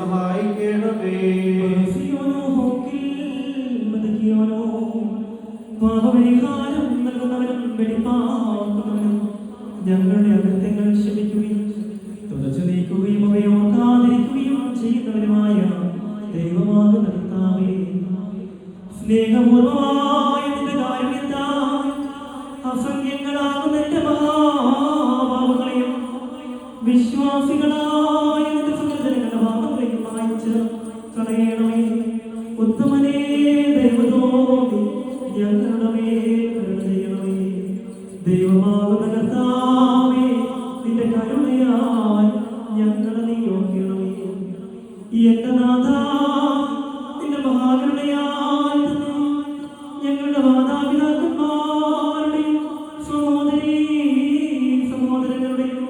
സഹായിക്കണമേ. പാപപരിഹാരം നൽകുന്നവനും വെടിപ്പാക്കുന്നവനും ഞങ്ങളുടെ അകൃത്യങ്ങൾ ക്ഷമിക്കുകയും തുടച്ചു നീക്കുകയും അവയെ ഓർക്കാതിരിക്കുകയും ചെയ്യുന്നവരുമായ ദൈവമാകുന്ന കർത്താവേ, സ്നേഹപൂർവമായ നിന്റെ കാരുണ്യത്താൽ അസംഖ്യങ്ങളാകുന്ന എന്റെ മഹാപാപങ്ങളെയും വിശ്വാസികളായ നിന്റെ സകലജനങ്ങളുടെ പാപങ്ങളെയും മായ്ച്ച് കളയണമേ. ഉത്തമനേ, ദൈവത്തോട് ഞങ്ങളുടെ മേൽ കരുണ ചെയ്യണമേ. ദൈവമാകുന്ന കർത്താവേ, നിന്റെ കരുണയാൽ ഞങ്ങളെ നീ ഓർക്കണമേ. എന്റെ നാഥാ, നിന്റെ മഹാകരുണയാൽ ഞങ്ങളുടെ മാതാപിതാക്കന്മാരുടെയും സഹോദരങ്ങളുടെയും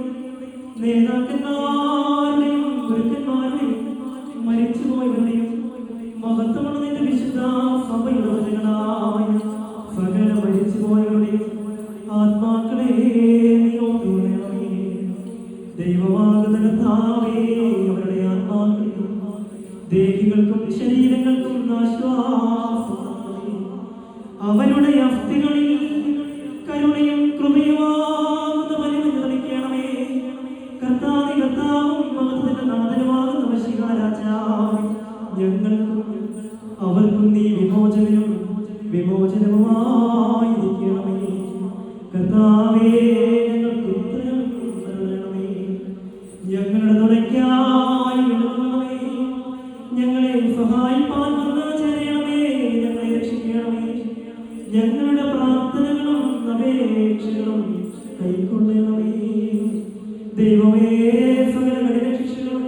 നേതാക്കന്മാരുടെയും ഗുരുക്കന്മാരുടെയും മരിച്ചുപോയവരുടെയും മഹത്വമുള്ള നിന്റെ വിശുദ്ധ സഭയുടെ വചനങ്ങളായ സകല മരിച്ചുപോയവരുടെയും ആത്മാക്കളെ നീ ഓർത്തുകൊള്ളണമേ. ദൈവമാകുന്ന കർത്താവേ, അവരുടെ ആത്മാക്കൾക്കും ദേഹികൾക്കും ശരീരങ്ങൾക്കും ആശ്വാസം നൽകണമേ. അവരുടെ അസ്ഥികളിൽ കരുണയും കൃപയുമാകുന്ന വലിമഞ്ഞ് തളിക്കണമേ. കർത്താവും മഹത്വത്തിന്റെ നാഥനുമാകുന്ന മശീഹാ രാജാവേ, ഞങ്ങൾക്കും അവർക്കും നീ വിമോചനവുമായിരിക്കണമേ. കർത്താവേ, ഞങ്ങൾക്ക് ഉത്തരം നൽകണമേ. ഞങ്ങളുടെ തുണയ്ക്കായി വിളങ്ങണമേ. ഞങ്ങളെ സഹായിപ്പാൻ വന്ന് ചേരണമേ. ഞങ്ങളെ രക്ഷിക്കണമേ. ഞങ്ങളുടെ പ്രാർത്ഥനകളും അപേക്ഷകളും കൈക്കൊള്ളണമേ. ദൈവമേ, സകല കഠിനശിക്ഷകളും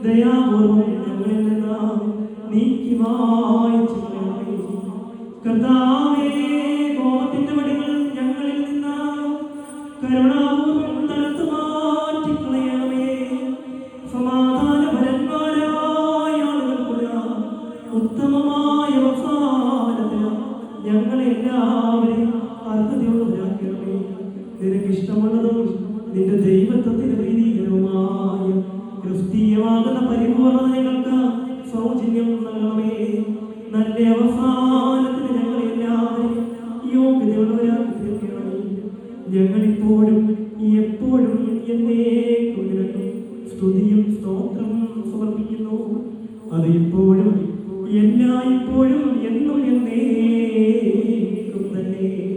ദയാപൂർവം ഞങ്ങളിൽ നിന്ന് നീക്കി മായ്ച്ചു കളയണമേ. കർത്താവേ, കോപത്തിന്റെ വടികൾ ഞങ്ങളിൽ നിന്ന് കരുണാപൂർവം തടുത്തു മാറ്റിക്കളയണമേ. സമാധാനപരന്മാരായ ആളുകൾക്കുള്ള ഉത്തമമായ അവസാനത്തിന് ഞങ്ങളെല്ലാവരെയും അർഹതയുള്ളവരാക്കണമേ. നിനക്കിഷ്ടമുള്ളതും നിന്റെ ദൈവത്വത്തിന് പ്രീതികരവുമായ ക്രിസ്തീയമാകുന്ന പരിപൂർണത ഞങ്ങൾക്ക് സൗജന്യം നൽകണമേ. നല്ല അവസാനത്തിന് ഞങ്ങളെല്ലാവരെയും യോഗ്യതയുള്ളവരാക്കി തീർക്കണമേ. ഞങ്ങളിപ്പോഴും എപ്പോഴും എന്നേക്കും നിനക്ക് സ്തുതിയും സ്തോത്രവും സമർപ്പിക്കുന്നു. അത് ഇപ്പോഴും എല്ലായ്പ്പോഴും എന്നും എന്നേ